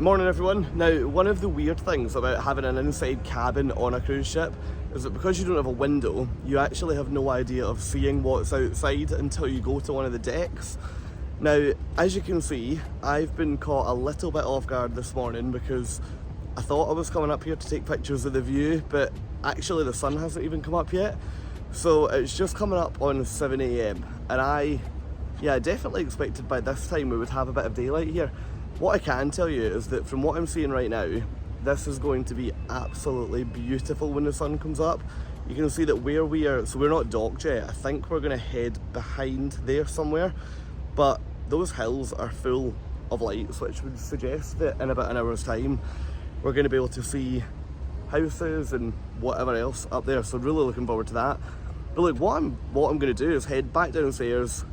Morning everyone. Now, one of the weird things about having an inside cabin on a cruise ship is that because you don't have a window, you actually have no idea of seeing what's outside until you go to one of the decks. Now, as you can see, I've been caught a little bit off guard this morning because I thought I was coming up here to take pictures of the view, but actually the sun hasn't even come up yet. So it's just coming up on 7 AM and I definitely expected by this time we would have a bit of daylight here. What I can tell you is that from what I'm seeing right now, this is going to be absolutely beautiful when the sun comes up. You can see that where we are, so we're not docked yet, I think we're going to head behind there somewhere, but those hills are full of lights, which would suggest that in about an hour's time we're going to be able to see houses and whatever else up there, so really looking forward to that. But look, what I'm going to do is head back downstairs,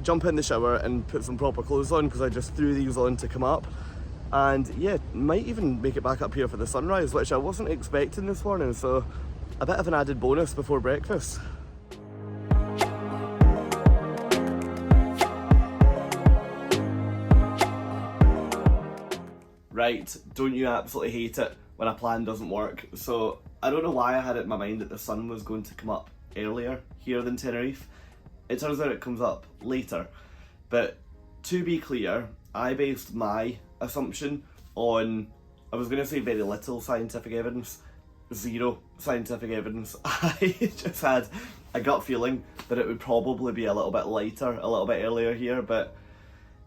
jump in the shower and put some proper clothes on because I just threw these on to come up, and yeah, might even make it back up here for the sunrise, which I wasn't expecting this morning, so a bit of an added bonus before breakfast. Right, don't you absolutely hate it when a plan doesn't work? So I don't know why I had it in my mind that the sun was going to come up earlier here than Tenerife. It turns out it comes up later, but to be clear, I based my assumption on, I was going to say very little scientific evidence, zero scientific evidence. I just had a gut feeling that it would probably be a little bit lighter, a little bit earlier here, but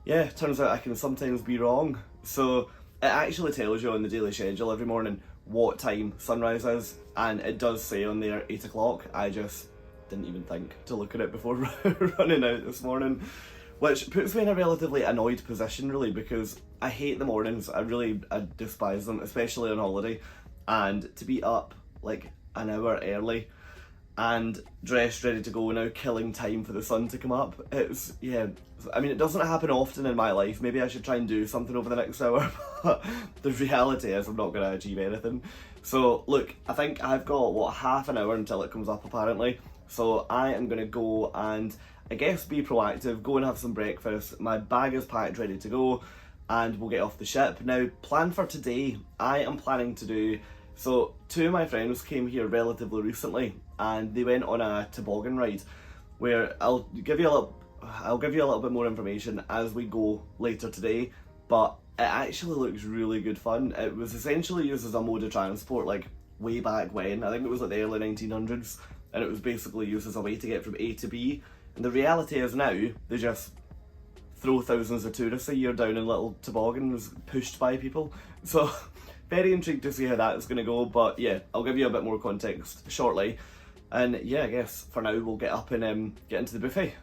yeah, turns out I can sometimes be wrong. So it actually tells you on the daily schedule every morning what time sunrise is, and it does say on there 8 o'clock. I just didn't even think to look at it before running out this morning, which puts me in a relatively annoyed position really, because I hate the mornings. I despise them, especially on holiday, and to be up like an hour early and dressed ready to go now, killing time for the sun to come up, it's, yeah, I mean, it doesn't happen often in my life. Maybe I should try and do something over the next hour, but the reality is I'm not going to achieve anything. So look, I think I've got, what, half an hour until it comes up apparently. So I am going to go and, I guess, be proactive, go and have some breakfast. My bag is packed, ready to go, and we'll get off the ship. Now, plan for today, I am planning to do, so two of my friends came here relatively recently, and they went on a toboggan ride, where I'll give you a little bit more information as we go later today, but it actually looks really good fun. It was essentially used as a mode of transport, like, way back when. I think it was like the early 1900s. And it was basically used as a way to get from A to B. And the reality is now, they just throw thousands of tourists a year down in little toboggans pushed by people. So, very intrigued to see how that's going to go, but yeah, I'll give you a bit more context shortly. And yeah, I guess for now we'll get up and get into the buffet.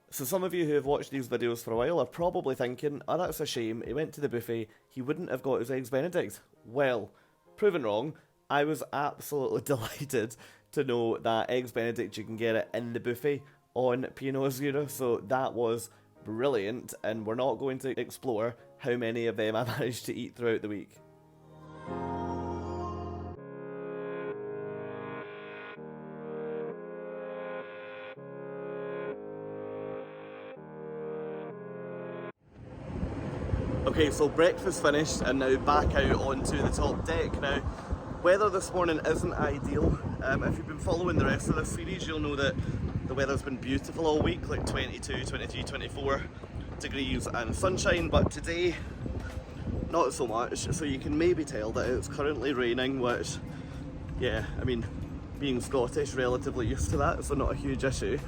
So some of you who have watched these videos for a while are probably thinking, oh, that's a shame, he went to the buffet, he wouldn't have got his Eggs Benedict. Well, proven wrong. I was absolutely delighted to know that Eggs Benedict, you can get it in the buffet on P&O Azura, so that was brilliant, and we're not going to explore how many of them I managed to eat throughout the week. Okay, so breakfast finished and now back out onto the top deck. Now, weather this morning isn't ideal. If you've been following the rest of this series, you'll know that the weather's been beautiful all week, like 22, 23, 24 degrees and sunshine, but today, not so much. So you can maybe tell that it's currently raining, which, yeah, I mean, being Scottish, relatively used to that, so not a huge issue.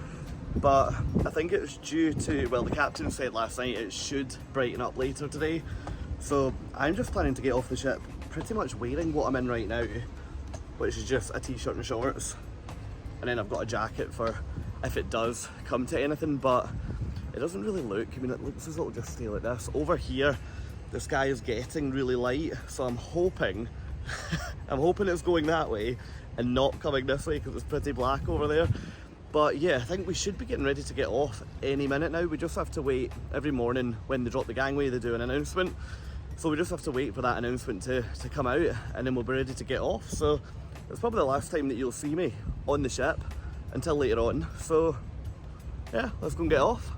But I think it's due to, well, the captain said last night it should brighten up later today. So I'm just planning to get off the ship pretty much wearing what I'm in right now, which is just a t-shirt and shorts, and then I've got a jacket for if it does come to anything, but it doesn't really look, I mean, it looks as though it'll just stay like this. Over here the sky is getting really light, so I'm hoping it's going that way and not coming this way because it's pretty black over there. But yeah, I think we should be getting ready to get off any minute now. We just have to wait. Every morning when they drop the gangway they do an announcement, so we just have to wait for that announcement to come out, and then we'll be ready to get off. So it's probably the last time that you'll see me on the ship until later on. So yeah, let's go and get off.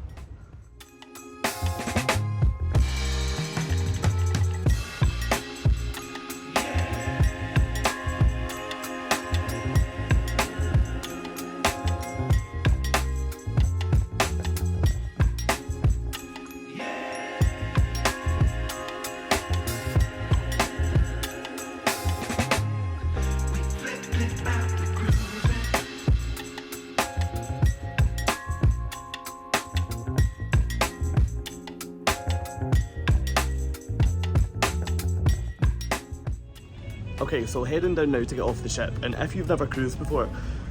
Okay, so heading down now to get off the ship, and if you've never cruised before,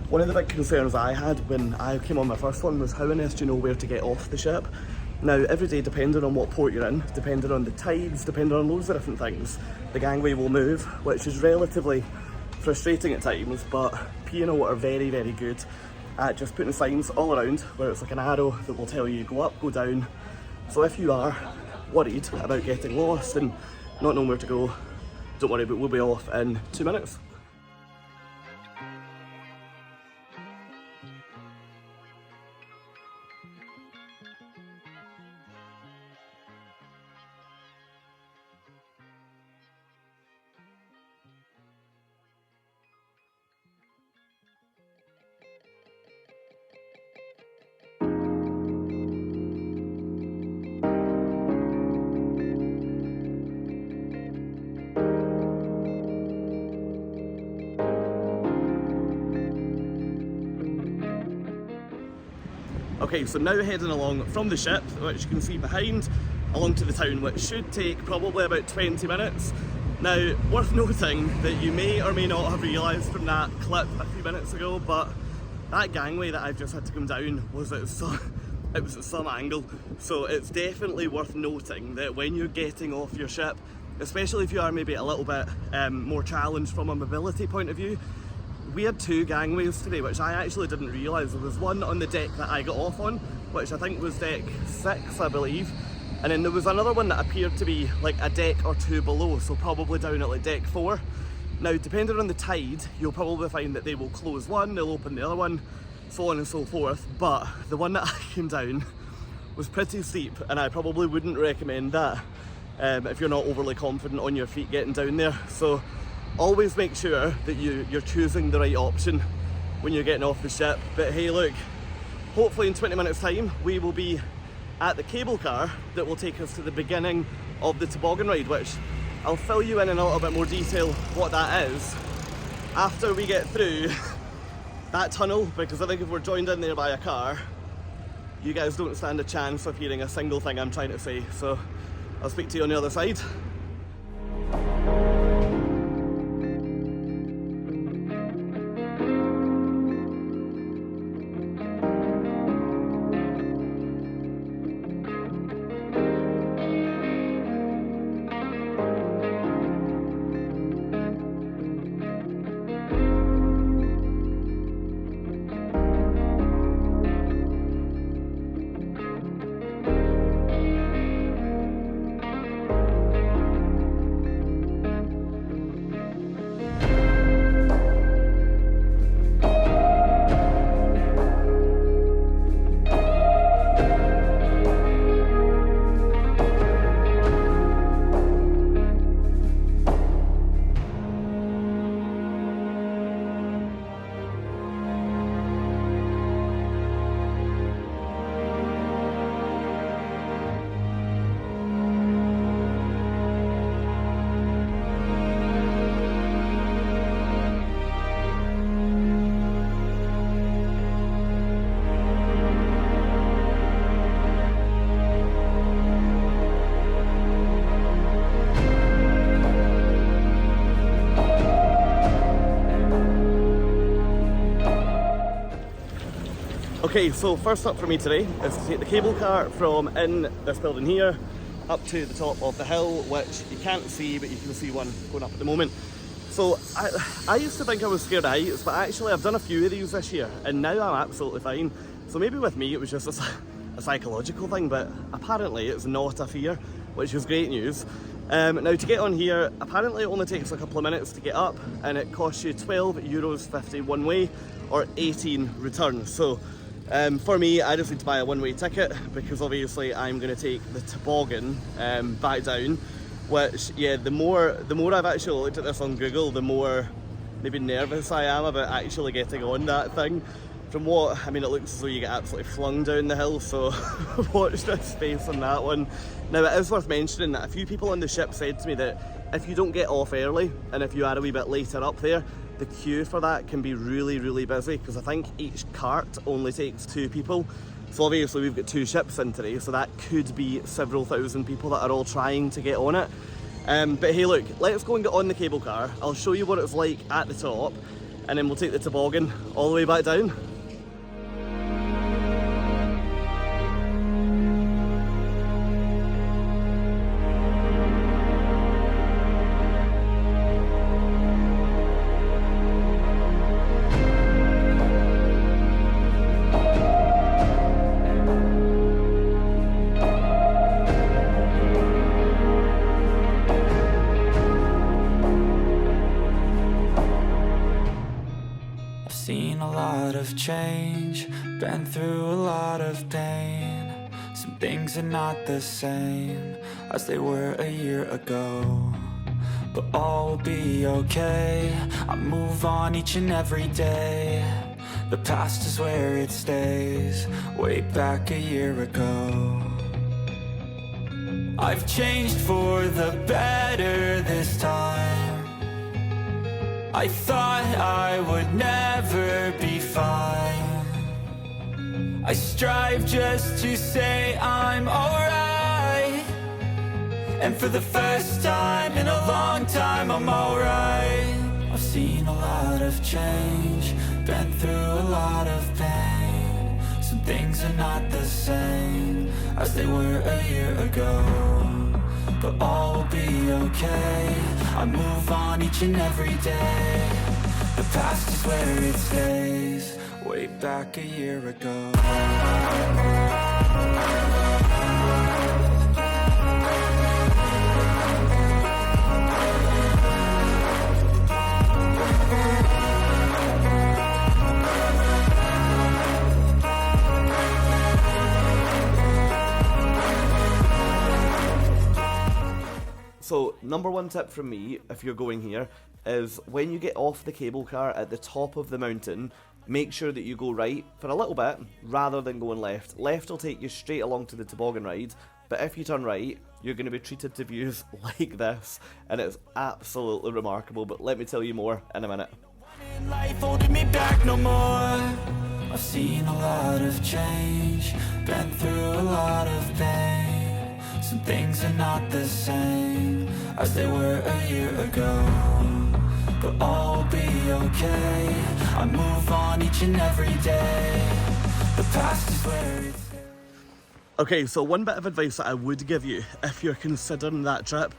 one of the big concerns I had when I came on my first one was how on earth do you know where to get off the ship? Now, every day, depending on what port you're in, depending on the tides, depending on loads of different things, the gangway will move, which is relatively frustrating at times, but P&O are very, very good at just putting signs all around where it's like an arrow that will tell you go up, go down. So if you are worried about getting lost and not knowing where to go, don't worry, but we'll be off in 2 minutes. Okay, so now heading along from the ship, which you can see behind, along to the town, which should take probably about 20 minutes. Now, worth noting that you may or may not have realised from that clip a few minutes ago, but that gangway that I've just had to come down was at some angle. So it's definitely worth noting that when you're getting off your ship, especially if you are maybe a little bit more challenged from a mobility point of view, we had 2 gangways today, which I actually didn't realise. There was one on the deck that I got off on, which I think was deck 6, I believe. And then there was another one that appeared to be like a deck or 2 below, so probably down at like deck 4. Now, depending on the tide, you'll probably find that they will close one, they'll open the other one, so on and so forth. But the one that I came down was pretty steep, and I probably wouldn't recommend that if you're not overly confident on your feet getting down there. So always make sure that you're choosing the right option when you're getting off the ship. But hey, look, hopefully in 20 minutes time we will be at the cable car that will take us to the beginning of the toboggan ride, which I'll fill you in a little bit more detail what that is after we get through that tunnel, because I think if we're joined in there by a car, you guys don't stand a chance of hearing a single thing I'm trying to say. So I'll speak to you on the other side. Okay, so first up for me today is to take the cable car from in this building here up to the top of the hill, which you can't see, but you can see one going up at the moment. So I used to think I was scared of heights, but actually I've done a few of these this year and now I'm absolutely fine. So maybe with me it was just a psychological thing, but apparently it's not a fear, which is great news. Now to get on here, apparently it only takes a couple of minutes to get up, and it costs you €12.50 one way or 18 return. So for me, I just need to buy a one-way ticket because obviously I'm going to take the toboggan back down, which, yeah, the more I've actually looked at this on Google, the more maybe nervous I am about actually getting on that thing. From what, I mean, it looks as though you get absolutely flung down the hill, so watch this space on that one. Now, it is worth mentioning that a few people on the ship said to me that if you don't get off early and if you are a wee bit later up there, the queue for that can be really, really busy, because I think each cart only takes 2 people. So obviously we've got 2 ships in today, so that could be several thousand people that are all trying to get on it. But hey look, let's go and get on the cable car. I'll show you what it's like at the top, and then we'll take the toboggan all the way back down. Seen a lot of change, been through a lot of pain. Some things are not the same as they were a year ago, but all will be okay. I move on each and every day. The past is where it stays, way back a year ago. I've changed for the better this time. I thought I would never be fine. I strive just to say I'm alright, and for the first time in a long time I'm alright. I've seen a lot of change, been through a lot of pain. Some things are not the same as they were a year ago, but all will be okay. I move on each and every day. The past is where it stays, way back a year ago. So number one tip from me, if you're going here, is when you get off the cable car at the top of the mountain, make sure that you go right for a little bit rather than going left. Left will take you straight along to the toboggan ride, but if you turn right, you're going to be treated to views like this, and it's absolutely remarkable, but let me tell you more in a minute. Life holding me back no more. I've seen a lot of change, been through a lot of pain. Some things are not the same as they were a year ago, but all will be okay. I move on each and every day. The past is where it's... Okay, so one bit of advice that I would give you if you're considering that trip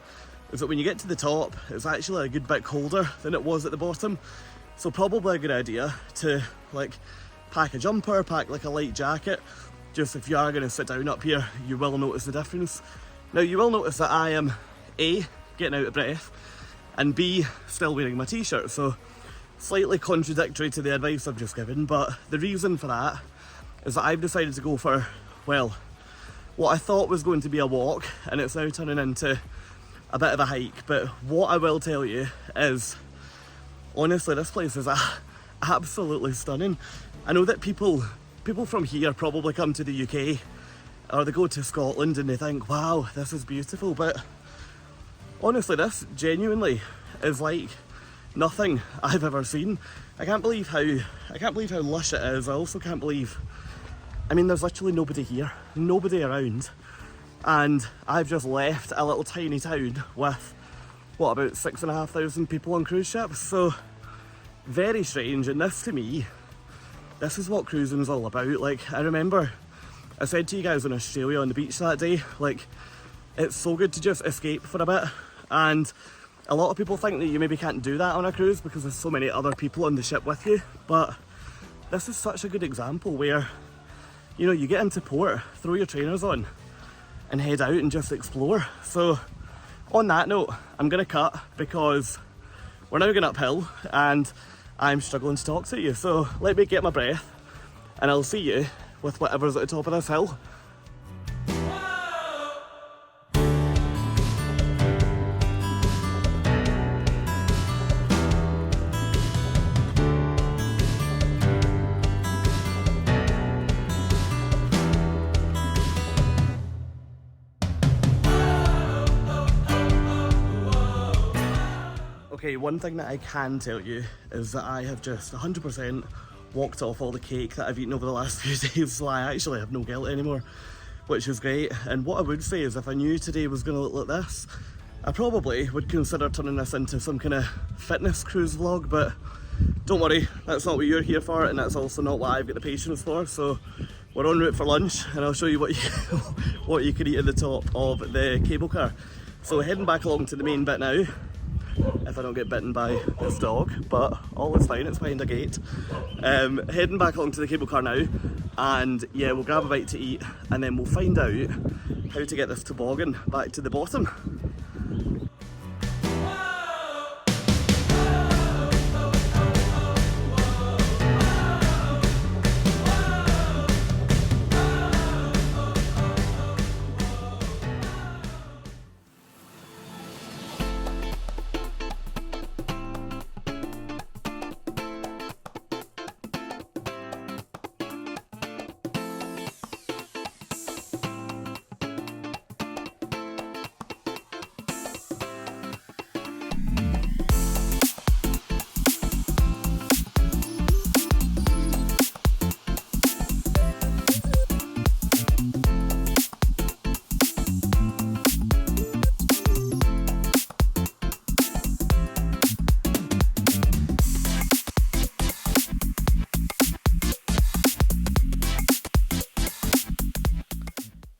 is that when you get to the top, it's actually a good bit colder than it was at the bottom. So probably a good idea to like pack a jumper, pack like a light jacket. Just if you are going to sit down up here, you will notice the difference. Now you will notice that I am A, getting out of breath, and B, still wearing my t-shirt, so slightly contradictory to the advice I've just given, but the reason for that is that I've decided to go for, well, what I thought was going to be a walk, and it's now turning into a bit of a hike. But what I will tell you is, honestly, this place is absolutely stunning. I know that people from here probably come to the UK, or they go to Scotland and they think, wow, this is beautiful, but honestly, this genuinely is like nothing I've ever seen. I can't believe how lush it is. I also can't believe, I mean, there's literally nobody here, nobody around, and I've just left a little tiny town with, what, about 6,500 people on cruise ships, so very strange. And this, to me, this is what cruising is all about. Like, I remember I said to you guys in Australia on the beach that day, like, it's so good to just escape for a bit, and a lot of people think that you maybe can't do that on a cruise because there's so many other people on the ship with you, but this is such a good example where, you know, you get into port, throw your trainers on and head out and just explore. So on that note, I'm going to cut because we're now going uphill and I'm struggling to talk to you, so let me get my breath and I'll see you with whatever's at the top of this hill. Okay, one thing that I can tell you is that I have just 100% walked off all the cake that I've eaten over the last few days, so I actually have no guilt anymore, which is great. And what I would say is if I knew today was going to look like this, I probably would consider turning this into some kind of fitness cruise vlog, but don't worry, that's not what you're here for, and that's also not what I've got the patience for. So we're en route for lunch, and I'll show you what you can eat at the top of the cable car. So heading back along to the main bit now, if I don't get bitten by this dog, but all is fine, it's behind a gate. Heading back along to the cable car now, and yeah, we'll grab a bite to eat, and then we'll find out how to get this toboggan back to the bottom.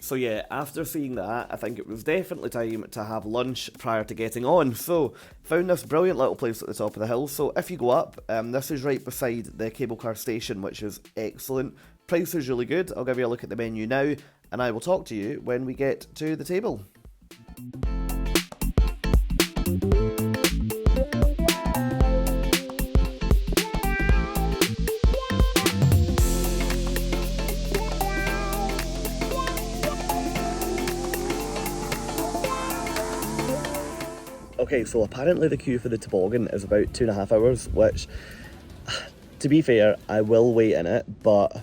So yeah, after seeing that, I think it was definitely time to have lunch prior to getting on. So, found this brilliant little place at the top of the hill. So if you go up, this is right beside the cable car station, which is excellent. Price is really good. I'll give you a look at the menu now, and I will talk to you when we get to the table. Okay, so apparently the queue for the toboggan is about 2.5 hours, which, to be fair, I will wait in it, but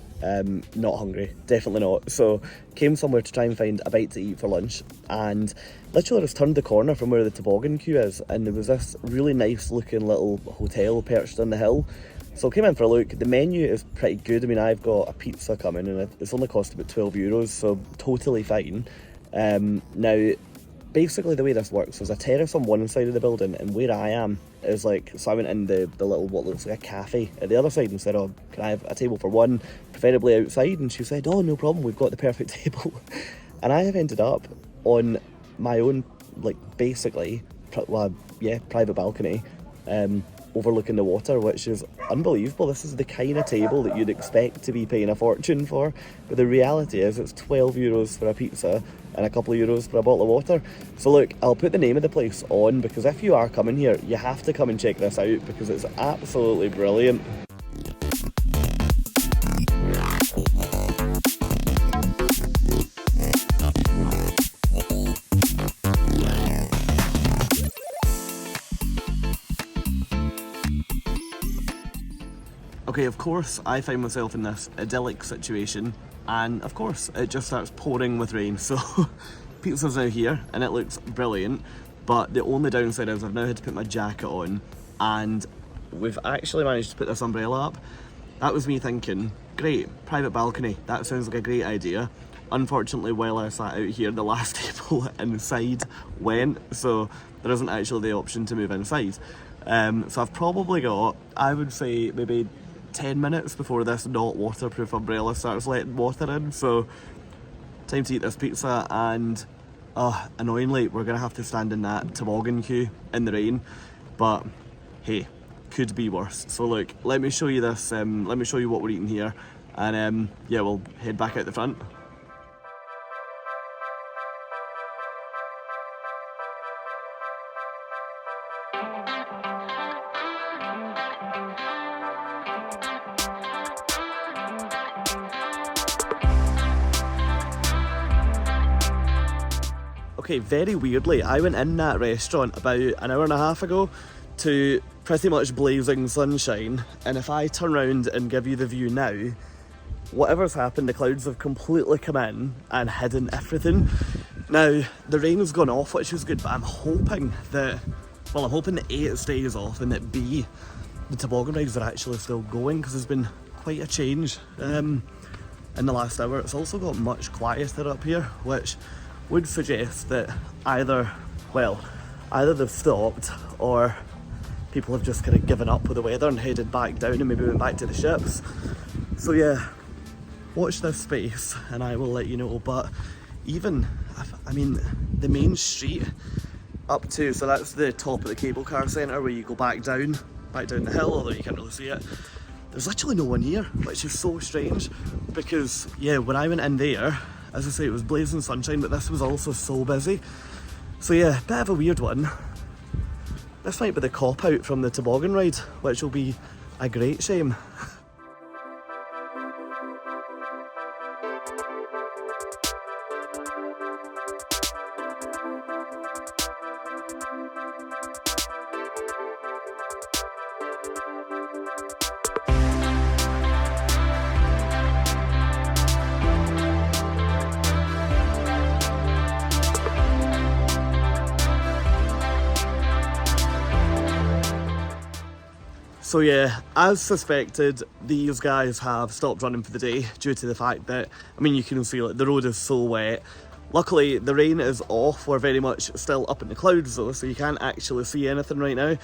not hungry, definitely not. So came somewhere to try and find a bite to eat for lunch, and literally just turned the corner from where the toboggan queue is, and there was this really nice looking little hotel perched on the hill. So came in for a look. The menu is pretty good. I mean, I've got a pizza coming, and it's only cost about €12, so totally fine. Now, basically the way this works, there's a terrace on one side of the building, and where I am is like, so I went in the little, what looks like a cafe at the other side and said, oh, can I have a table for one, preferably outside? And she said, oh, no problem, we've got the perfect table. And I have ended up on my own, like, basically, private balcony, overlooking the water, which is unbelievable. This is the kind of table that you'd expect to be paying a fortune for, but the reality is it's €12 for a pizza and a couple of euros for a bottle of water. So look, I'll put the name of the place on, because if you are coming here, you have to come and check this out, because it's absolutely brilliant. Okay, of course, I find myself in this idyllic situation, and of course, it just starts pouring with rain. So, pizza's now here, and it looks brilliant, but the only downside is I've now had to put my jacket on, and we've actually managed to put this umbrella up. That was me thinking, great, private balcony, that sounds like a great idea. Unfortunately, while I sat out here, the last table inside went, so there isn't actually the option to move inside. So I've probably got, I would say, maybe 10 minutes before this not waterproof umbrella starts letting water in. So time to eat this pizza, and annoyingly we're gonna have to stand in that toboggan queue in the rain, but hey, could be worse. So look, let me show you this, let me show you what we're eating here, and yeah, we'll head back out the front. Okay, very weirdly, I went in that restaurant about an hour and a half ago to pretty much blazing sunshine, and if I turn around and give you the view now, whatever's happened, the clouds have completely come in and hidden everything. Now, the rain's gone off, which is good, but I'm hoping that, well, I'm hoping that A, it stays off, and that B, the toboggan rides are actually still going, because there's been quite a change in the last hour. It's also got much quieter up here, which would suggest that either, well, either they've stopped or people have just kind of given up with the weather and headed back down and maybe went back to the ships. So yeah, watch this space and I will let you know. But even, I mean, the main street up to, so that's the top of the cable car centre where you go back down the hill, although you can't really see it. There's literally no one here, which is so strange because, yeah, when I went in there, as I say, it was blazing sunshine, but this was also so busy. So yeah, bit of a weird one. This might be the cop-out from the toboggan ride, which will be a great shame. So yeah, as suspected, these guys have stopped running for the day due to the fact that, I mean, you can see like the road is so wet. Luckily, the rain is off. We're very much still up in the clouds though, so you can't actually see anything right now.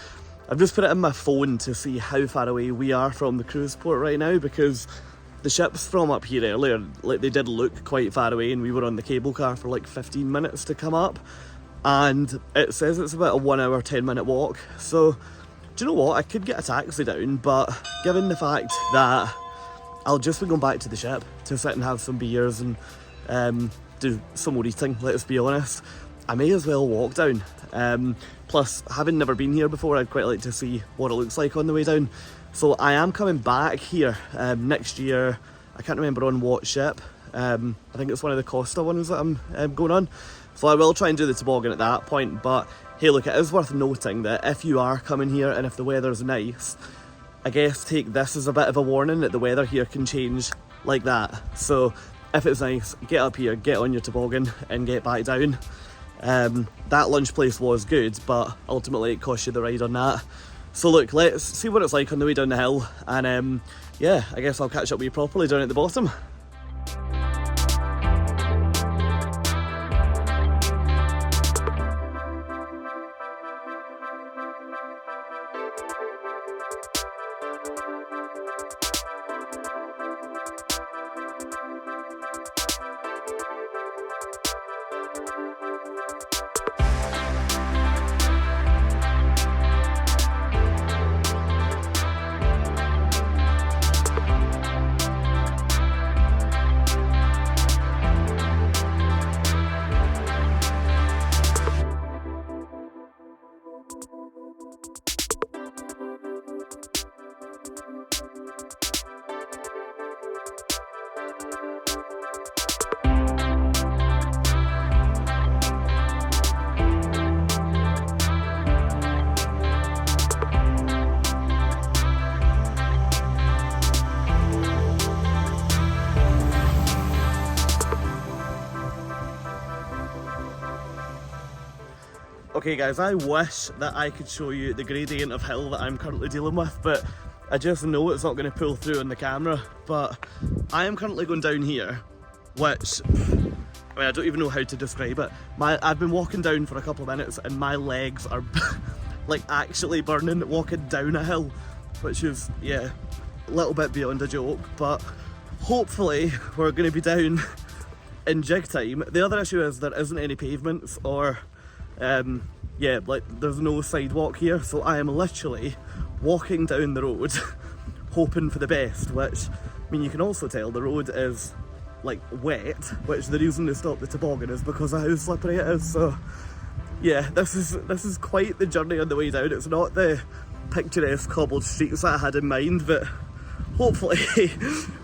I've just put it in my phone to see how far away we are from the cruise port right now, because the ships from up here earlier, like, they did look quite far away, and we were on the cable car for like 15 minutes to come up, and it says it's about a 1 hour 10-minute walk. So do you know what, I could get a taxi down, but given the fact that I'll just be going back to the ship to sit and have some beers and do some more eating, let's be honest, I may as well walk down. Plus, having never been here before, I'd quite like to see what it looks like on the way down. So I am coming back here next year. I can't remember on what ship. I think it's one of the Costa ones that I'm going on. So I will try and do the toboggan at that point, but hey, look, it is worth noting that if you are coming here and if the weather's nice, I guess take this as a bit of a warning that the weather here can change like that. So if it's nice, get up here, get on your toboggan and get back down. That lunch place was good, but ultimately it cost you the ride on that. So look, let's see what it's like on the way down the hill, and yeah, I guess I'll catch up with you properly down at the bottom. Okay guys, I wish that I could show you the gradient of hill that I'm currently dealing with, but I just know it's not going to pull through on the camera. But I am currently going down here, which, I mean, I don't even know how to describe it. I've been walking down for a couple of minutes and my legs are like actually burning walking down a hill, which is, yeah, a little bit beyond a joke, but hopefully we're going to be down in jig time. The other issue is there isn't any pavements or yeah, like there's no sidewalk here, so I am literally walking down the road hoping for the best, which, I mean, you can also tell the road is like wet, which the reason they stopped the toboggan is because of how slippery it is. So yeah, this is quite the journey on the way down. It's not the picturesque cobbled streets that I had in mind, but hopefully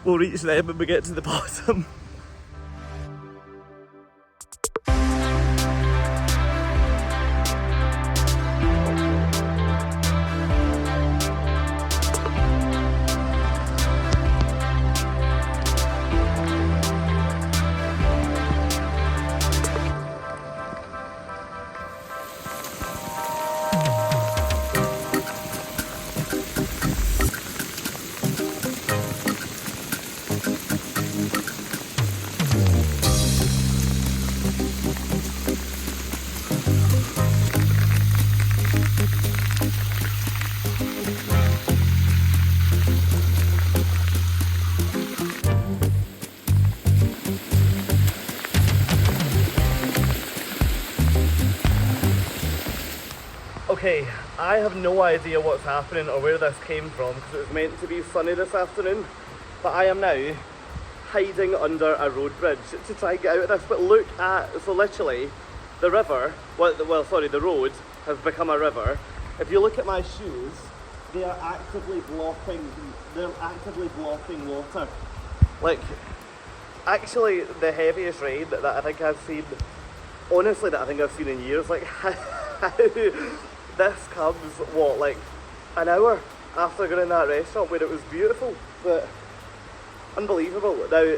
we'll reach them when we get to the bottom. Okay, I have no idea what's happening or where this came from because it was meant to be sunny this afternoon, but I am now hiding under a road bridge to try and get out of this. But look at, so literally the river, the road has become a river. If you look at my shoes, they are actively blocking water. Like, actually the heaviest rain that I think I've seen, honestly, that I think I've seen in years. Like, how this comes, what, like an hour after going in that restaurant where it was beautiful, but unbelievable. Now,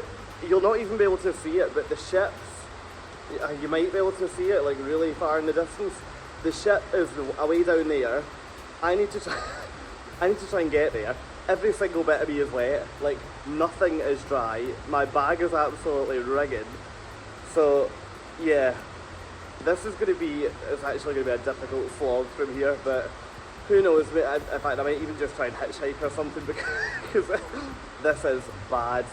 you'll not even be able to see it, but the ships, you might be able to see it like really far in the distance. The ship is away down there. I need to try and get there. Every single bit of me is wet, like nothing is dry. My bag is absolutely rigged. So yeah, this is going to be, it's actually going to be a difficult slog from here, but who knows, in fact I might even just try and hitchhike or something because this is bad.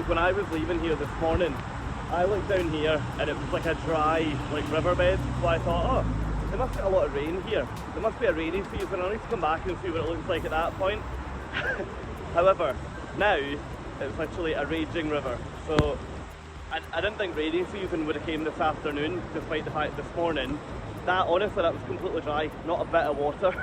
When I was leaving here this morning, I looked down here and it was like a dry riverbed, so I thought, oh, there must be a lot of rain here. There must be a rainy season. I need to come back and see what it looks like at that point. However, now it's literally a raging river. So I didn't think rainy season would have came this afternoon, despite the fact this morning, honestly, that was completely dry, not a bit of water.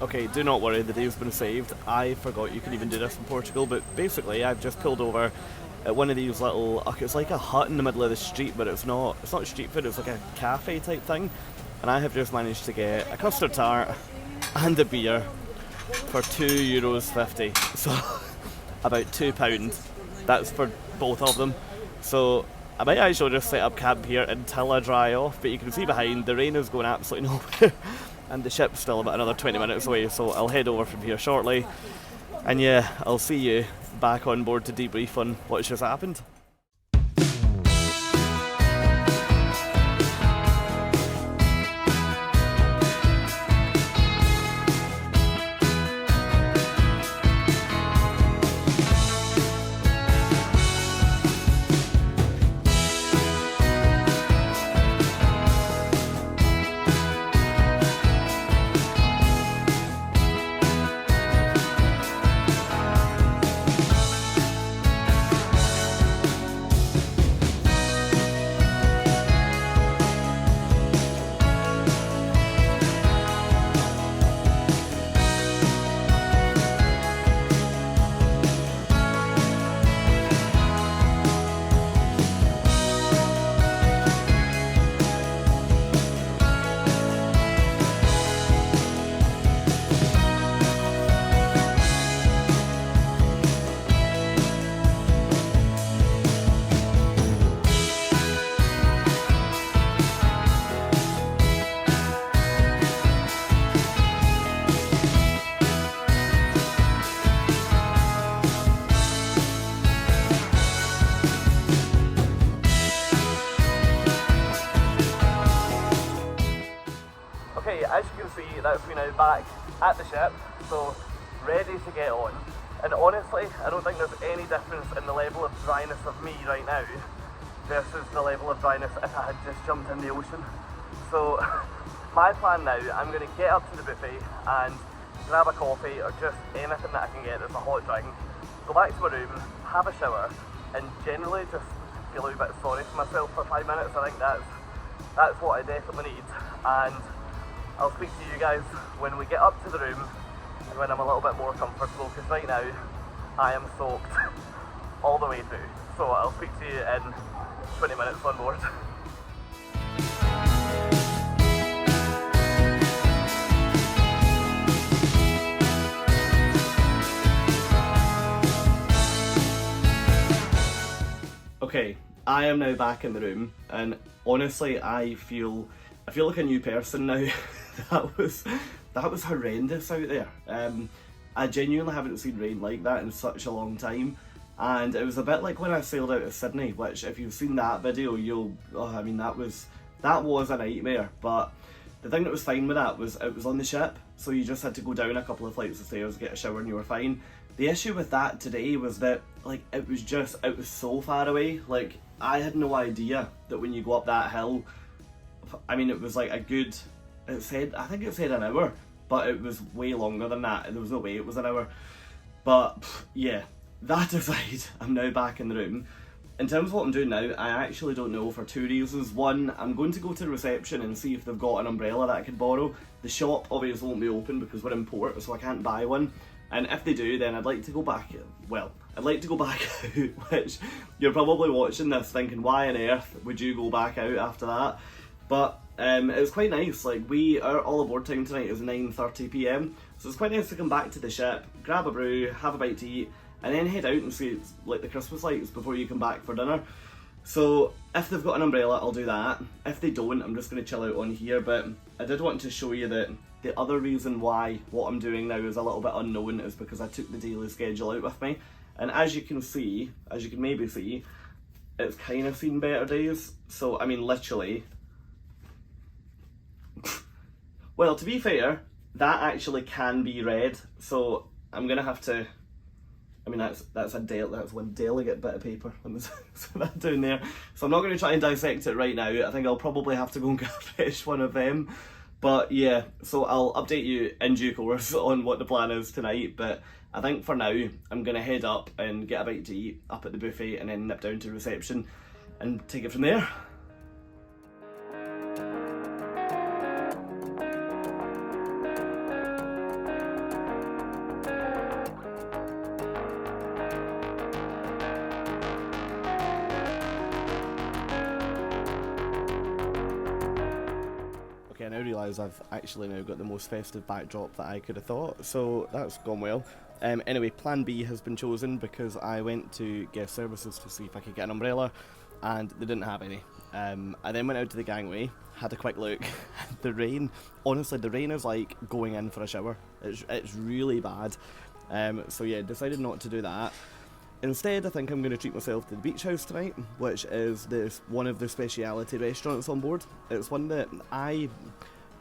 Okay, do not worry, the day's been saved. I forgot you can even do this in Portugal, but basically I've just pulled over at one of these little, it's like a hut in the middle of the street, but it's not street food, it's like a cafe type thing. And I have just managed to get a custard tart and a beer for €2.50, so about £2. That's for both of them. So I might actually just set up camp here until I dry off, but you can see behind, the rain is going absolutely nowhere. And the ship's still about another 20 minutes away, so I'll head over from here shortly. And yeah, I'll see you back on board to debrief on what's just happened. As you can see, that's me now back at the ship, so ready to get on. And honestly, I don't think there's any difference in the level of dryness of me right now versus the level of dryness if I had just jumped in the ocean. So my plan now, I'm going to get up to the buffet and grab a coffee or just anything that I can get that's a hot drink, go back to my room, have a shower, and generally just feel a wee bit sorry for myself for 5 minutes. I think that's what I definitely need. And I'll speak to you guys when we get up to the room and when I'm a little bit more comfortable, because right now I am soaked all the way through. So I'll speak to you in 20 minutes on board. Okay, I am now back in the room, and honestly, I feel like a new person now. that was horrendous out there. I genuinely haven't seen rain like that in such a long time, and it was a bit like when I sailed out of Sydney. Which, if you've seen that video, that was a nightmare. But the thing that was fine with that was it was on the ship, so you just had to go down a couple of flights of stairs, get a shower, and you were fine. The issue with that today was that, like, it was so far away. Like, I had no idea that when you go up that hill, I mean, it was like I think it said an hour, but it was way longer than that. There was no way it was an hour. But yeah, that aside, I'm now back in the room. In terms of what I'm doing now, I actually don't know, for two reasons. One, I'm going to go to the reception and see if they've got an umbrella that I could borrow. The shop obviously won't be open because we're in port, so I can't buy one. And if they do, then I'd like to go back out, which you're probably watching this thinking, why on earth would you go back out after that? But it was quite nice. Like, our all aboard time tonight is 9:30 PM, so it's quite nice to come back to the ship, grab a brew, have a bite to eat, and then head out and see like the Christmas lights before you come back for dinner. So if they've got an umbrella, I'll do that. If they don't, I'm just going to chill out on here. But I did want to show you that the other reason why what I'm doing now is a little bit unknown is because I took the daily schedule out with me. And as you can maybe see, it's kind of seen better days. So, I mean, literally, well, to be fair, that actually can be read. So I'm going to have to, I mean, that's one delicate bit of paper. So that down there. So I'm not going to try and dissect it right now. I think I'll probably have to go and get a fresh one of them. But yeah, so I'll update you in due course on what the plan is tonight. But I think for now, I'm going to head up and get a bite to eat up at the buffet and then nip down to reception and take it from there. I now realise I've actually now got the most festive backdrop that I could have thought, so that's gone well. Anyway, plan B has been chosen because I went to guest services to see if I could get an umbrella, and they didn't have any. I then went out to the gangway, had a quick look. The rain, honestly, the rain is like going in for a shower. It's really bad. So yeah, decided not to do that. Instead, I think I'm going to treat myself to the beach house tonight, which is one of the speciality restaurants on board. It's one that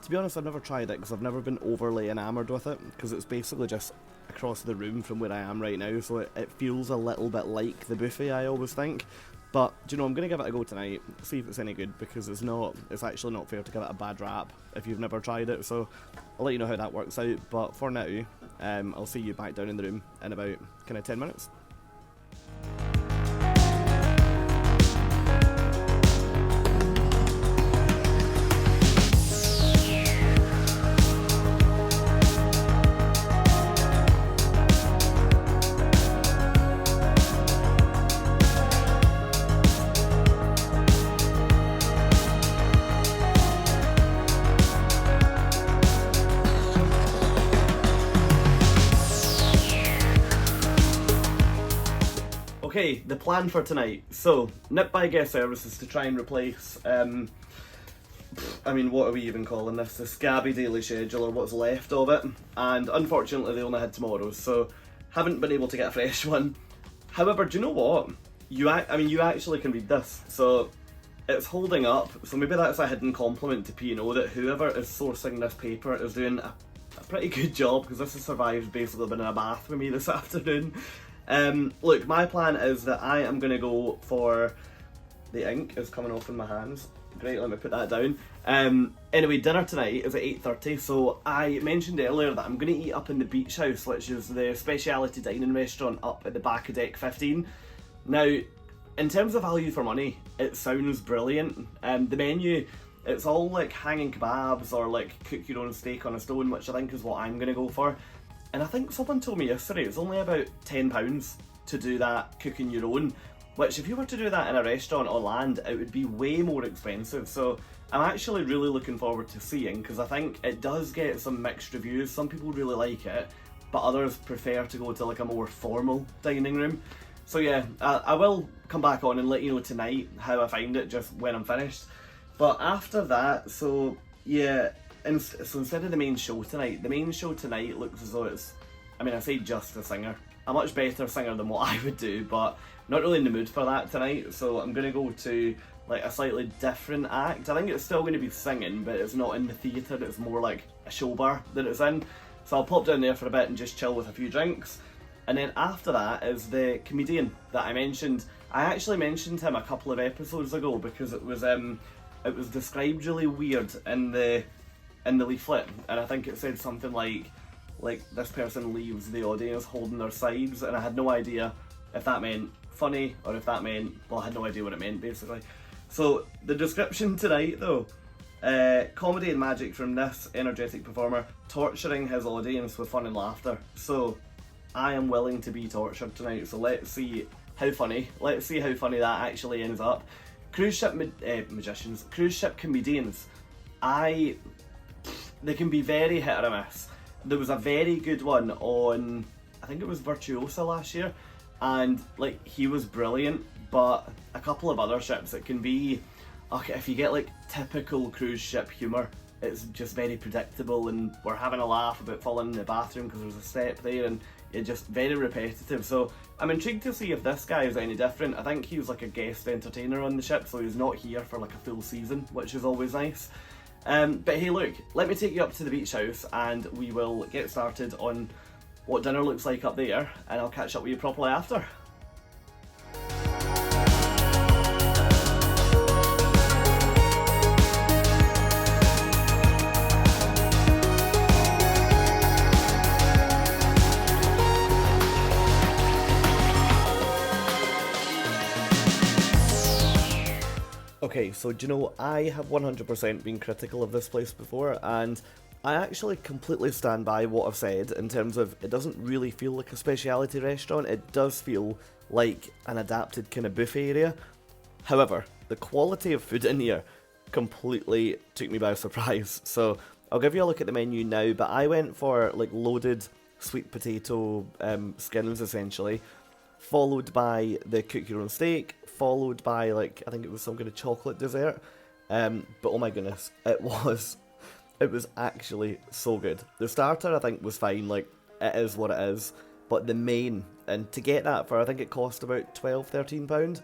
to be honest, I've never tried it because I've never been overly enamoured with it, because it's basically just across the room from where I am right now, so it feels a little bit like the buffet, I always think. But, do you know, I'm going to give it a go tonight, see if it's any good, because it's actually not fair to give it a bad rap if you've never tried it, so I'll let you know how that works out. But for now, I'll see you back down in the room in about kind of 10 minutes. Okay, the plan for tonight. So, nip by guest services to try and replace, I mean, what are we even calling this? The scabby daily schedule, or what's left of it. And unfortunately, they only had tomorrow's, so haven't been able to get a fresh one. However, do you know what? You actually can read this. So, it's holding up. So maybe that's a hidden compliment to P&O, that whoever is sourcing this paper is doing a pretty good job, because this has survived basically being in a bath with me this afternoon. Look, my plan is that I am going to go for... The ink is coming off in my hands. Great, let me put that down. Anyway, dinner tonight is at 8:30, so I mentioned earlier that I'm going to eat up in the Beach House, which is the speciality dining restaurant up at the back of deck 15. Now, in terms of value for money, it sounds brilliant. The menu, it's all like hanging kebabs or like cook your own steak on a stone, which I think is what I'm going to go for. And I think someone told me yesterday it's only about £10 to do that cooking your own, which if you were to do that in a restaurant on land, it would be way more expensive. So I'm actually really looking forward to seeing, because I think it does get some mixed reviews. Some people really like it, but others prefer to go to like a more formal dining room. So yeah, I will come back on and let you know tonight how I find it, just when I'm finished. But after that, so yeah, so instead of the main show tonight, the main show tonight looks as though it's, I mean, I say just a singer, a much better singer than what I would do, but not really in the mood for that tonight. So I'm going to go to like a slightly different act. I think it's still going to be singing, but it's not in the theatre, it's more like a show bar that it's in. So I'll pop down there for a bit and just chill with a few drinks. And then after that is the comedian that I mentioned. I actually mentioned him a couple of episodes ago because it was described really weird in the leaflet, and I think it said something like this person leaves the audience holding their sides, and I had no idea if that meant funny or if that meant, well, I had no idea what it meant basically. So the description tonight though, comedy and magic from this energetic performer, torturing his audience with fun and laughter. So I am willing to be tortured tonight, so let's see how funny that actually ends up. Cruise ship magicians, cruise ship comedians, they can be very hit or miss. There was a very good one on, I think it was Virtuosa last year, and like he was brilliant, but a couple of other ships, it can be, okay, if you get like typical cruise ship humour, it's just very predictable and we're having a laugh about falling in the bathroom because there's a step there, and it's just very repetitive. So I'm intrigued to see if this guy is any different. I think he was like a guest entertainer on the ship, so he's not here for like a full season, which is always nice. But hey look, let me take you up to the beach house and we will get started on what dinner looks like up there, and I'll catch up with you properly after. Okay, so do you know, I have 100% been critical of this place before, and I actually completely stand by what I've said in terms of it doesn't really feel like a speciality restaurant. It does feel like an adapted kind of buffet area. However, the quality of food in here completely took me by surprise. So I'll give you a look at the menu now, but I went for like loaded sweet potato skins essentially, followed by the cook your own steak, followed by like, I think it was some kind of chocolate dessert, but oh my goodness, it was actually so good. The starter I think was fine, like it is what it is, but the main, and to get that for, I think it cost about £12-13,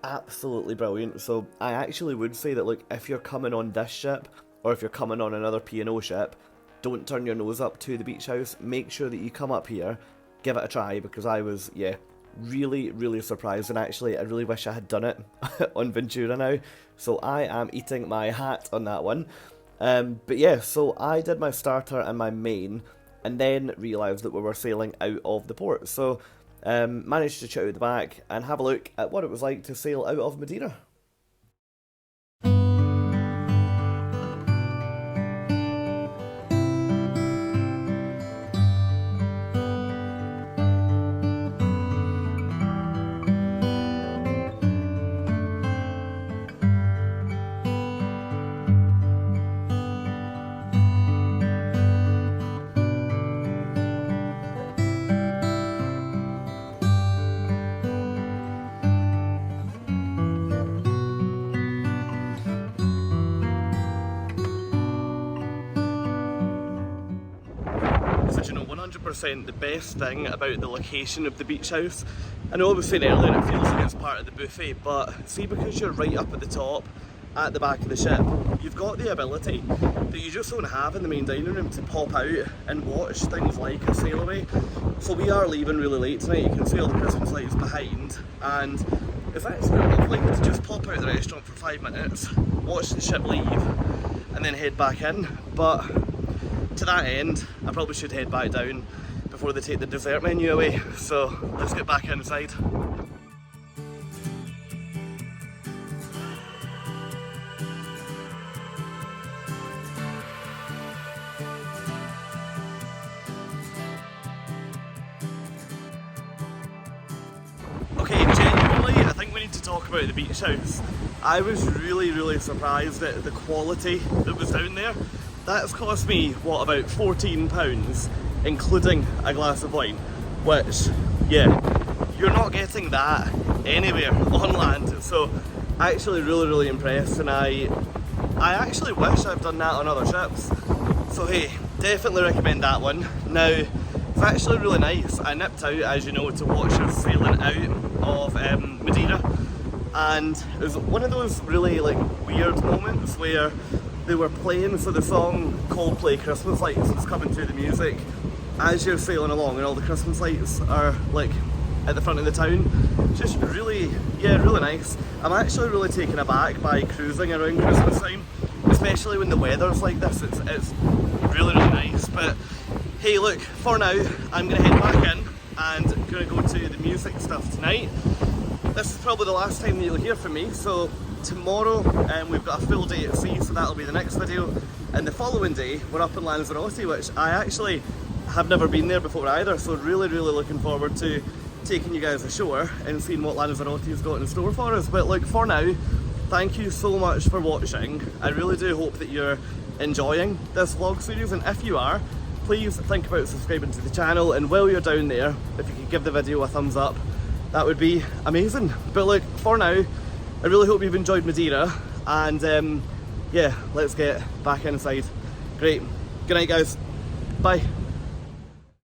absolutely brilliant. So I actually would say that, look, if you're coming on this ship, or if you're coming on another P&O ship, don't turn your nose up to the beach house. Make sure that you come up here, give it a try, because I was, yeah, really surprised, and actually I really wish I had done it on Ventura now. So I am eating my hat on that one. But yeah, so I did my starter and my main, and then realised that we were sailing out of the port. So managed to chat out the back and have a look at what it was like to sail out of Madeira. So, you know, 100% the best thing about the location of the beach house, I know I was saying earlier it feels like it's part of the buffet, but see, because you're right up at the top, at the back of the ship, you've got the ability that you just don't have in the main dining room to pop out and watch things like a sail away. So we are leaving really late tonight. You can see all the Christmas lights behind, and it's actually lovely to just pop out of the restaurant for 5 minutes, watch the ship leave, and then head back in. But to that end, I probably should head back down before they take the dessert menu away. So let's get back inside. need to talk about the beach house. I was really surprised at the quality that was down there. That's cost me, what, about £14, including a glass of wine, which, yeah, you're not getting that anywhere on land. So actually really impressed, and I actually wish I've done that on other ships. So hey, definitely recommend that one. Now, it's actually really nice. I nipped out, as you know, to watch us sailing out of Madeira, and it was one of those really like weird moments where they were playing, so the song Coldplay Christmas Lights was coming through the music as you're sailing along, and all the Christmas lights are like at the front of the town. Just really, yeah, really nice. I'm actually really taken aback by cruising around Christmas time, especially when the weather's like this. It's really nice. But hey, look, for now, I'm gonna head back in and gonna go to the music stuff tonight. This is probably the last time that you'll hear from me, so tomorrow we've got a full day at sea, so that'll be the next video, and the following day we're up in Lanzarote, which I actually have never been there before either, so really looking forward to taking you guys ashore and seeing what Lanzarote's got in store for us. But look, for now, thank you so much for watching. I really do hope that you're enjoying this vlog series, and if you are, please think about subscribing to the channel, and while you're down there, if you could give the video a thumbs up, that would be amazing. But look, for now, I really hope you've enjoyed Madeira, and yeah, let's get back inside. Great. Good night, guys. Bye.